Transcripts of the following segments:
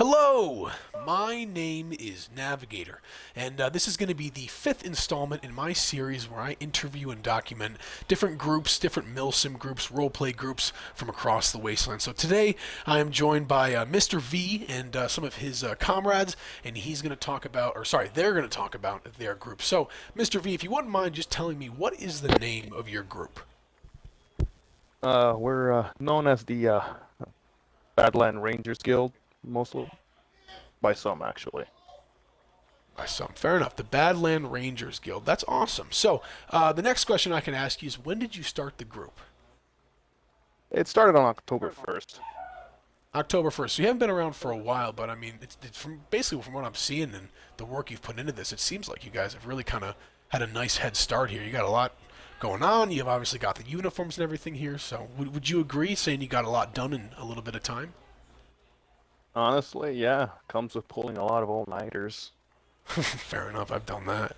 Hello, my name is Navigator, and this is going to be the fifth installment in my series where I interview and document different groups, different milsim groups, roleplay groups from across the wasteland. So today I am joined by Mr. V and some of his comrades, and he's going to talk about, or sorry, they're going to talk about their group. So, Mr. V, if you wouldn't mind just telling me what is the name of your group? We're known as the Badland Rangers Guild, mostly by some actually. By some. Fair enough. The Badland Rangers Guild. That's awesome. So, the next question I can ask you is when did you start the group? It started on October 1st. October 1st. So you haven't been around for a while, but I mean, it's from basically from what I'm seeing and the work you've put into this, it seems like you guys have really kind of had a nice head start here. You got a lot going on. You've obviously got the uniforms and everything here. So would you agree saying you got a lot done in a little bit of time? Honestly, yeah, comes with pulling a lot of all-nighters. Fair enough. I've done that.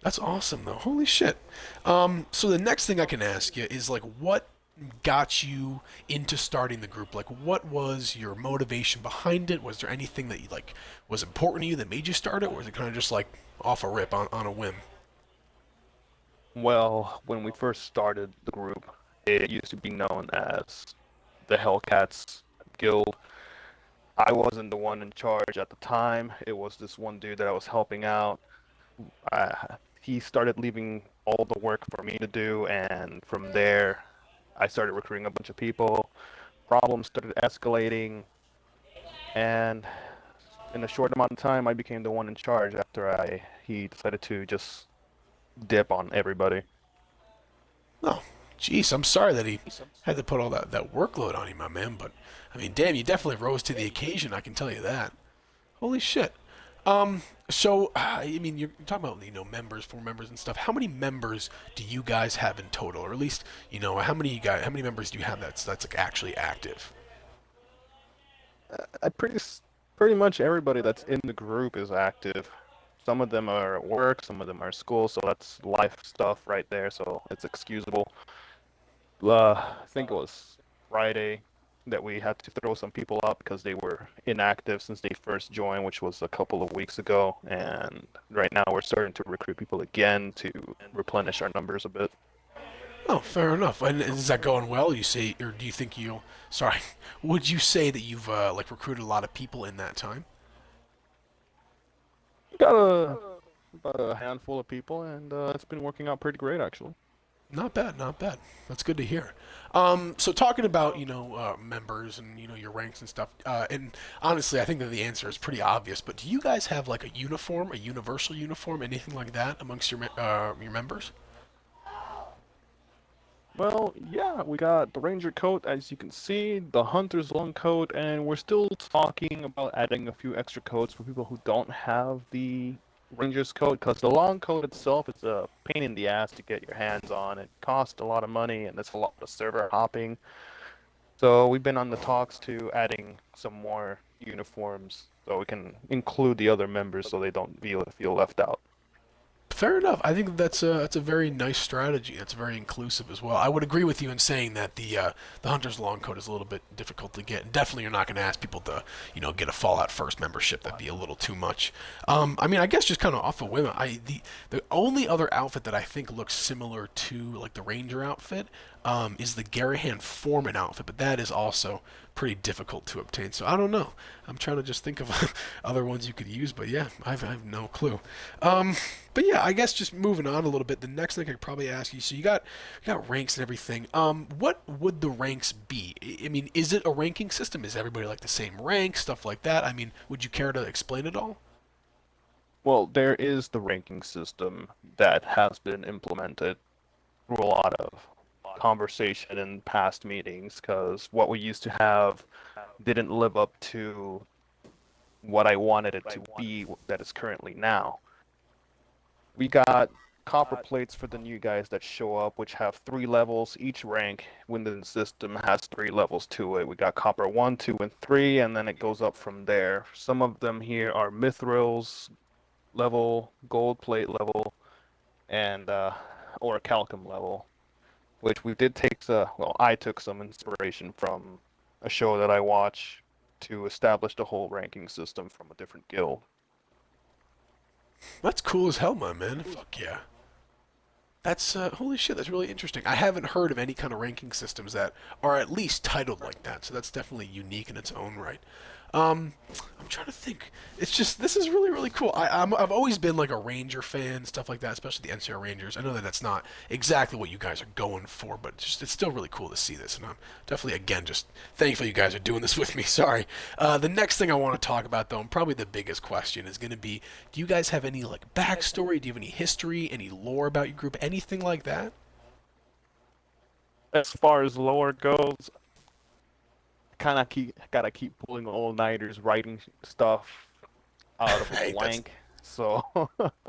That's awesome, though. Holy shit. So the next thing I can ask you is like, what got you into starting the group? Like, what was your motivation behind it? Was there anything that you, like was important to you that made you start it, or was it kind of just like off a rip on a whim? Well, when we first started the group, it used to be known as the Hellcats Guild. I wasn't the one in charge at the time. It was this one dude that I was helping out. He started leaving all the work for me to do, and from there, I started recruiting a bunch of people. Problems started escalating, and in a short amount of time, I became the one in charge after he decided to just dip on everybody. Oh, jeez, I'm sorry that he had to put all that workload on you, my man. But I mean, damn, you definitely rose to the occasion. I can tell you that. Holy shit. So I mean, you're talking about members, four members, and stuff. How many members do you guys have in total, or at least how many members do you have that's like actually active? I pretty much everybody that's in the group is active. Some of them are at work, some of them are at school, so that's life stuff right there, so it's excusable. I think it was Friday that we had to throw some people out because they were inactive since they first joined, which was a couple of weeks ago. And right now we're starting to recruit people again to replenish our numbers a bit. Oh, fair enough. And is that going well? You say, or do you think you? Sorry, would you say that you've like recruited a lot of people in that time? Got about a handful of people, and it's been working out pretty great actually. Not bad, not bad. That's good to hear. So talking about members and your ranks and stuff, and honestly, I think that the answer is pretty obvious. But do you guys have like a uniform, a universal uniform, anything like that amongst your members? Well, yeah, we got the Ranger coat, as you can see, the Hunter's long coat, and we're still talking about adding a few extra coats for people who don't have the Ranger's coat, because the long coat itself is a pain in the ass to get your hands on. It costs a lot of money, and it's a lot of server hopping. So we've been on the talks to adding some more uniforms so we can include the other members so they don't feel left out. Fair enough. I think that's a very nice strategy. That's very inclusive as well. I would agree with you in saying that the hunter's long coat is a little bit difficult to get. And definitely, you're not going to ask people to get a Fallout First membership. That'd be a little too much. I mean, I guess just kind of off a whim, the only other outfit that I think looks similar to like the Ranger outfit is the Garahan Foreman outfit, but that is also pretty difficult to obtain. So I don't know. I'm trying to just think of other ones you could use, but yeah, I have no clue. But yeah, I guess just moving on a little bit. The next thing I could probably ask you. So you got ranks and everything. What would the ranks be? I mean, is it a ranking system? Is everybody like the same rank? Stuff like that. I mean, would you care to explain it all? Well, there is the ranking system that has been implemented through a lot of conversation in past meetings because what we used to have didn't live up to what I wanted it to be that is currently now. We got copper plates for the new guys that show up, which have 3 levels. Each rank within the system has 3 levels to it. We got copper 1, 2, and 3, and then it goes up from there. Some of them here are mithrils level, gold plate level, and orichalcum level, which we did take well, I took some inspiration from a show that I watch to establish the whole ranking system from a different guild. That's cool as hell, my man. Fuck yeah. That's holy shit. That's really interesting. I haven't heard of any kind of ranking systems that are at least titled like that. So that's definitely unique in its own right. Um, I'm trying to think. It's just this is really really cool. I've always been like a Ranger fan, stuff like that, especially the NCR Rangers. I know that that's not exactly what you guys are going for, but it's still really cool to see this, and I'm definitely again just thankful you guys are doing this with me. Sorry. The next thing I want to talk about though, and probably the biggest question, is going to be: do you guys have any like backstory? Do you have any history, any lore about your group, anything like that? As far as lore goes, kind of gotta keep pulling all-nighters, writing stuff out of a Hey, blank. So,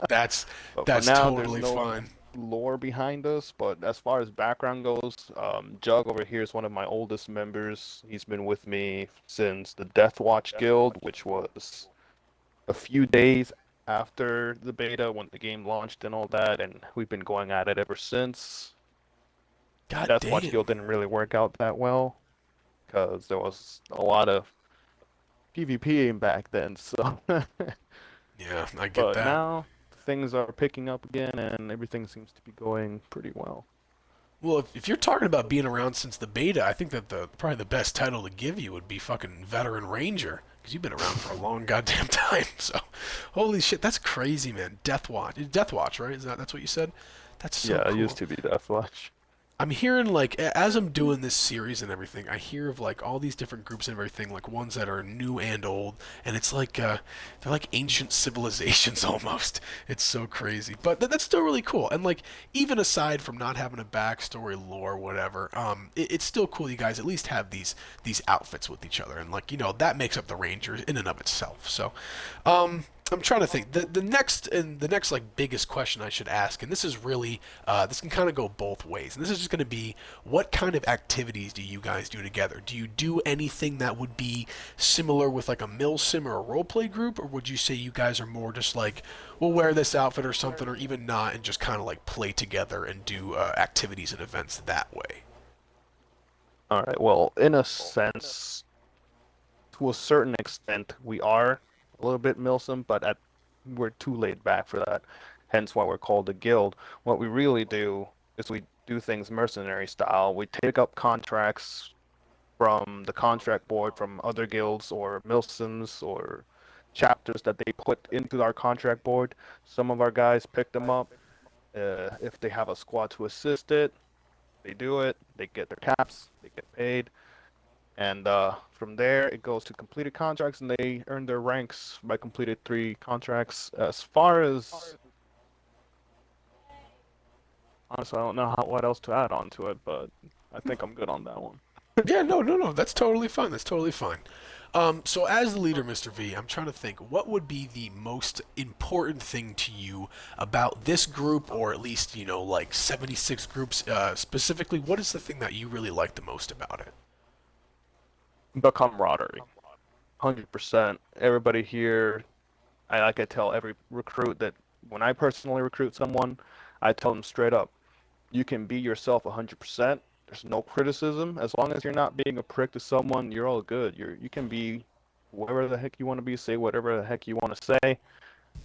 that's but for that's now, there's totally no fine. lore behind us. But as far as background goes, Jug over here is one of my oldest members. He's been with me since the Death Watch Guild, which was a few days after the beta when the game launched and all that, and we've been going at it ever since. God Death Watch damn. Guild didn't really work out that well because there was a lot of PvPing back then, so Yeah, I get but that. now things are picking up again and everything seems to be going pretty well. Well, if you're talking about being around since the beta, I think that the probably the best title to give you would be fucking Veteran Ranger, because you've been around for a long goddamn time. So, holy shit, that's crazy, man. Death Watch, Death Watch, right? Is that's what you said? That's so Yeah, I used cool. to be Death Watch. I'm hearing like as I'm doing this series and everything, I hear of like all these different groups and everything, like ones that are new and old, and it's like they're like ancient civilizations almost. It's so crazy, but that's still really cool. And like even aside from not having a backstory, lore, whatever, it's still cool. You guys at least have these outfits with each other, and like that makes up the Rangers in and of itself. So, I'm trying to think. The next like biggest question I should ask, and this is really this can kind of go both ways. And this is just going to be, what kind of activities do you guys do together? Do you do anything that would be similar with like a milsim or a roleplay group, or would you say you guys are more just like, we'll wear this outfit or something, or even not, and just kind of like play together and do activities and events that way? All right, well, in a sense, to a certain extent, we are a little bit milsim, but we're too laid back for that. Hence why we're called a guild. What we really do is we do things mercenary style. We take up contracts from the contract board from other guilds or milsims or chapters that they put into our contract board. Some of our guys pick them up. If they have a squad to assist it, they do it. They get their caps. They get paid. And from there, it goes to completed contracts, and they earn their ranks by completed 3 contracts. As far as honestly, I don't know what else to add on to it, but I think I'm good on that one. Yeah, no, no, no. That's totally fine. That's totally fine. So as the leader, Mr. V, I'm trying to think what would be the most important thing to you about this group, or at least like 76 groups specifically. What is the thing that you really like the most about it? The camaraderie, 100%. Everybody here, I like to tell every recruit that when I personally recruit someone, I tell them straight up, you can be yourself 100%. There's no criticism. As long as you're not being a prick to someone, you're all good. You can be whatever the heck you want to be, say whatever the heck you want to say.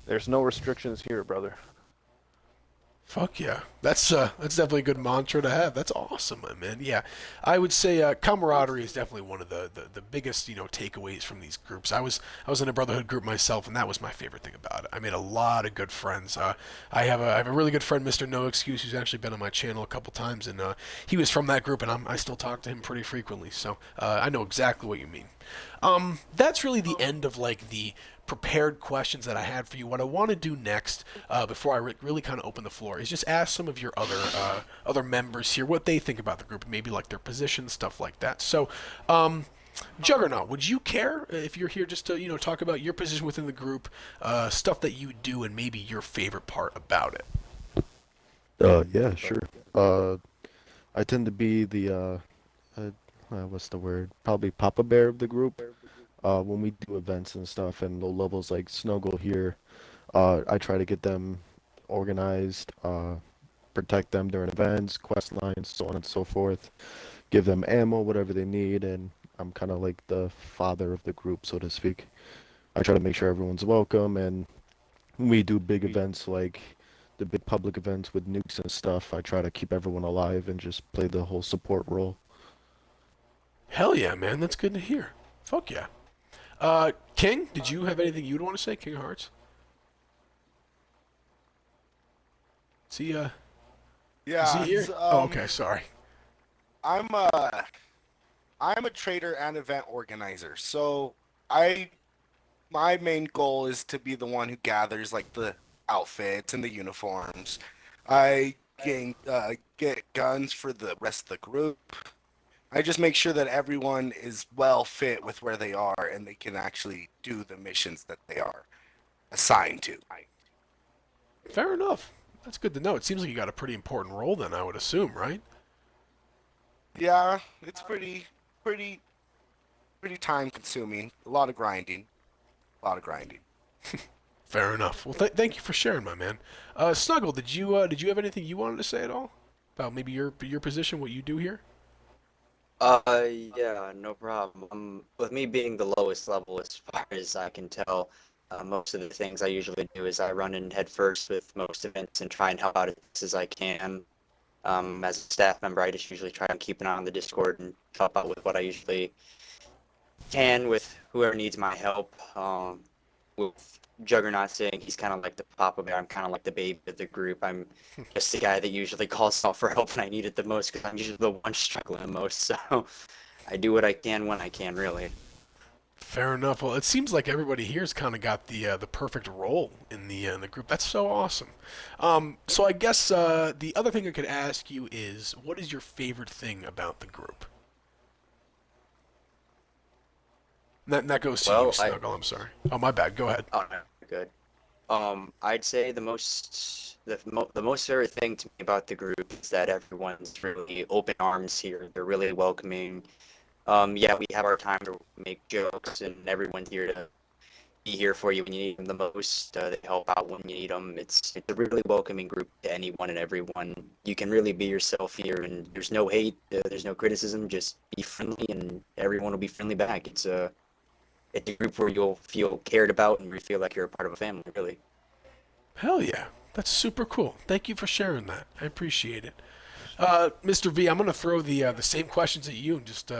There's no restrictions here, brother. Fuck yeah, that's definitely a good mantra to have. That's awesome, my man. Yeah, I would say camaraderie is definitely one of the biggest takeaways from these groups. I was in a brotherhood group myself, and that was my favorite thing about it. I made a lot of good friends. I have a really good friend, Mr. No Excuse, who's actually been on my channel a couple times, and he was from that group, and I still talk to him pretty frequently. So I know exactly what you mean. That's really the end of like the prepared questions that I had for you. What I want to do next, before I really kind of open the floor, is just ask some of your other members here what they think about the group, maybe like their position, stuff like that. So, Juggernaut, would you care if you're here just to talk about your position within the group, stuff that you do, and maybe your favorite part about it? Yeah, sure. I tend to be the what's the word? Probably Papa Bear of the group. When we do events and stuff and low levels like Snuggle here, I try to get them organized, protect them during events, quest lines, so on and so forth. Give them ammo, whatever they need, and I'm kind of like the father of the group, so to speak. I try to make sure everyone's welcome, and when we do big events like the big public events with nukes and stuff, I try to keep everyone alive and just play the whole support role. Hell yeah, man. That's good to hear. Fuck yeah. King, did you have anything you'd want to say, King of Hearts? See, is he Yeah, here? Oh, okay. Sorry. I'm a I'm a trader and event organizer. So I my main goal is to be the one who gathers like the outfits and the uniforms. I get guns for the rest of the group. I just make sure that everyone is well fit with where they are and they can actually do the missions that they are assigned to. Fair enough. That's good to know. It seems like you got a pretty important role then, I would assume, right? Yeah, it's pretty pretty time consuming. A lot of grinding. A lot of grinding. Fair enough. Well, thank you for sharing, my man. Snuggle, did you have anything you wanted to say at all about maybe your position, what you do here? Yeah, no problem. With me being the lowest level, as far as I can tell, most of the things I usually do is I run in head first with most events and try and help out as best as I can. As a staff member, I just usually try and keep an eye on the Discord and help out with what I usually can with whoever needs my help. With Juggernaut saying he's kind of like the Papa Bear, I'm kind of like the baby of the group. I'm just the guy that usually calls out for help when I need it the most because I'm usually the one struggling the most. So I do what I can when I can, really. Fair enough. Well, it seems like everybody here's kind of got the perfect role in the group. That's so awesome. So I guess the other thing I could ask you is, what is your favorite thing about the group? That goes to you, Well, Snuggle. I'm sorry. Oh, my bad. Go ahead. oh no, good. I'd say the most favorite thing to me about the group is that everyone's really open arms here. They're really welcoming. Yeah, we have our time to make jokes, and everyone's here to be here for you when you need them the most. They help out when you need them. It's a really welcoming group to anyone and everyone. You can really be yourself here, and there's no hate, there's no criticism. Just be friendly, and everyone will be friendly back. It's a group where you'll feel cared about, and you feel like you're a part of a family, really. Hell yeah. That's super cool. Thank you for sharing that. I appreciate it. Mr. V, I'm gonna throw the same questions at you and just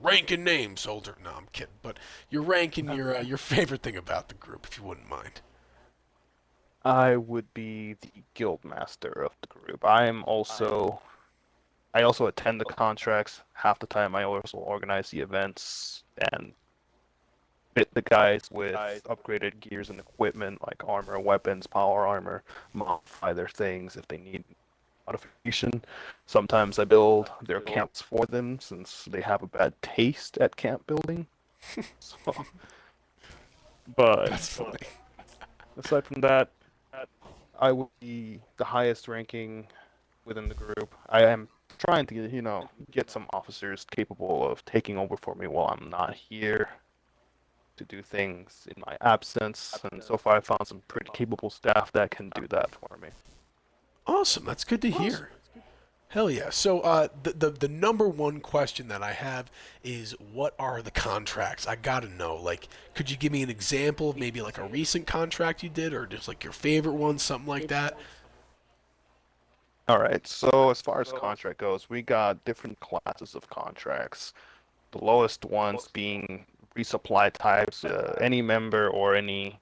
rank and name, soldier. No, I'm kidding. But your rank and your favorite thing about the group, if you wouldn't mind. I would be the guild master of the group. I also attend the contracts. Half the time I also organize the events and fit the guys with upgraded gears and equipment like armor, weapons, power armor, modify their things if they need modification. Sometimes I build their camps for them since they have a bad taste at camp building. So, but That's funny. aside from that, I would be the highest ranking within the group. I am trying to get some officers capable of taking over for me while I'm not here to do things in my absence, and so far I found some pretty capable staff that can do that for me. Awesome. That's good to hear. Hell yeah. So the number one question that I have is, what are the contracts? I gotta know. Like, could you give me an example of maybe like a recent contract you did, or just like your favorite one, something like that? All right, so as far as contract goes, we got different classes of contracts. The lowest ones being resupply types. Any member or any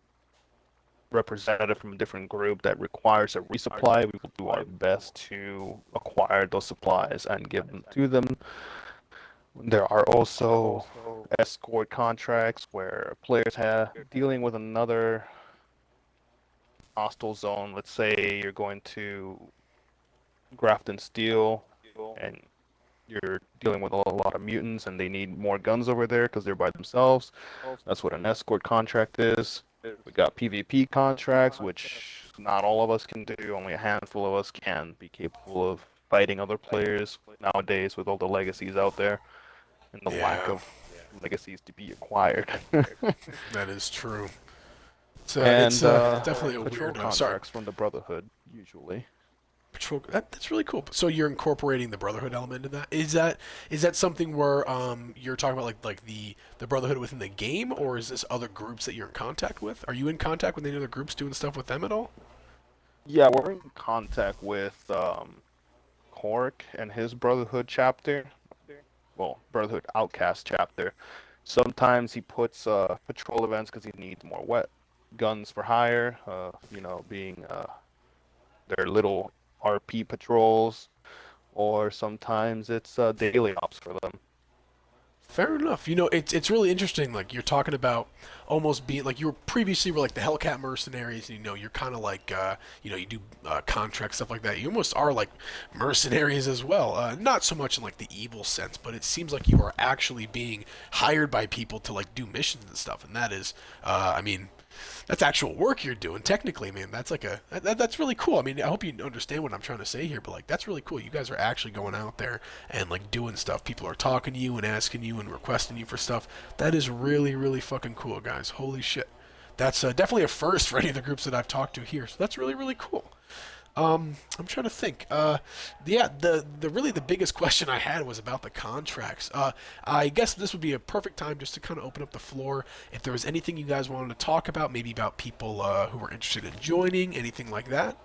representative from a different group that requires a resupply, we will do our best to acquire those supplies and give them to them. There are also escort contracts where players have dealing with another hostile zone. Let's say you're going to Grafton Steel and you're dealing with a lot of mutants and they need more guns over there because they're by themselves. That's what an escort contract is. We got PvP contracts, which not all of us can do. Only a handful of us can be capable of fighting other players nowadays with all the legacies out there and the lack Yeah, of legacies to be acquired. that is true. It's And definitely a patrol weird. Sorry, contracts from the Brotherhood, usually. patrol. That's really cool. So you're incorporating the Brotherhood element into that. Is that something where you're talking about like the Brotherhood within the game, or is this other groups that you're in contact with? Are you in contact with any other groups doing stuff with them at all? Yeah, we're in contact with Cork and his Brotherhood chapter. Well, Brotherhood Outcast chapter. Sometimes he puts patrol events because he needs more wet guns for hire. Being their little RP patrols, or sometimes it's daily ops for them. Fair enough. It's really interesting. Like you're talking about almost being like you were previously were like the Hellcat mercenaries. And, you're kind of like you do contract stuff like that. You almost are like mercenaries as well. Not so much in like the evil sense, but it seems like you are actually being hired by people to like do missions and stuff. And that is, I mean, that's actual work you're doing. Technically, man, that's like that's really cool. I mean, I hope you understand what I'm trying to say here, but like that's really cool. You guys are actually going out there and like doing stuff. People are talking to you and asking you and requesting you for stuff. That is really, really fucking cool, guys. Holy shit. That's definitely a first for any of the groups that I've talked to here. So that's really, really cool. I'm trying to think. Yeah, the really the biggest question I had was about the contracts. I guess this would be a perfect time just to kind of open up the floor. If there was anything you guys wanted to talk about, maybe about people who were interested in joining, anything like that.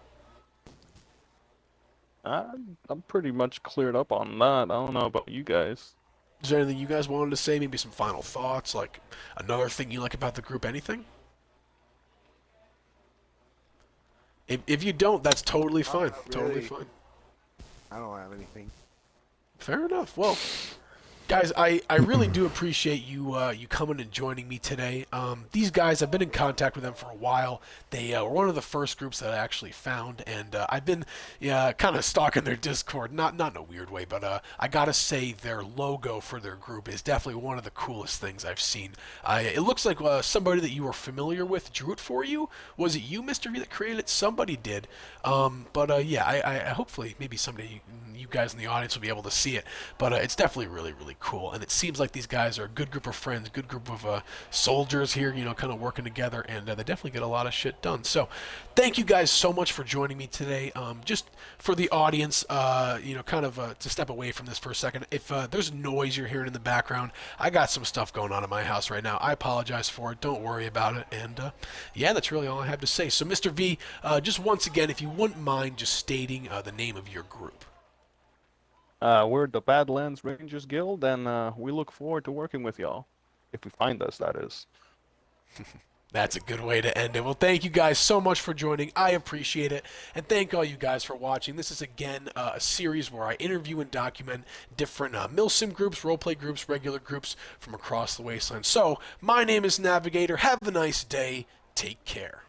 I'm pretty much cleared up on that. I don't know about you guys. Is there anything you guys wanted to say? Maybe some final thoughts, like another thing you like about the group, anything? If you don't, that's totally fine. Totally fine. I don't have anything. Fair enough. Well, guys, I really do appreciate you you coming and joining me today. These guys, I've been in contact with them for a while. They were one of the first groups that I actually found, and I've been kind of stalking their Discord, not in a weird way, but I gotta say their logo for their group is definitely one of the coolest things I've seen. It looks like somebody that you were familiar with drew it for you. Was it you, Mr. V, that created it? Somebody did. Yeah, I hopefully maybe someday you guys in the audience will be able to see it. But it's definitely really, really cool. And it seems like these guys are a good group of friends, good group of soldiers here, kind of working together, and they definitely get a lot of shit done. So thank you guys so much for joining me today. Just for the audience, to step away from this for a second, if there's noise you're hearing in the background, I got some stuff going on in my house right now. I apologize for it. Don't worry about it. And yeah, that's really all I have to say. So Mr. V, just once again, if you wouldn't mind just stating the name of your group. We're the Badlands Rangers Guild, and we look forward to working with y'all. If we find us, that is. That's a good way to end it. Well, thank you guys so much for joining. I appreciate it. And thank all you guys for watching. This is, again, a series where I interview and document different milsim groups, roleplay groups, regular groups from across the wasteland. So, my name is Navigator. Have a nice day. Take care.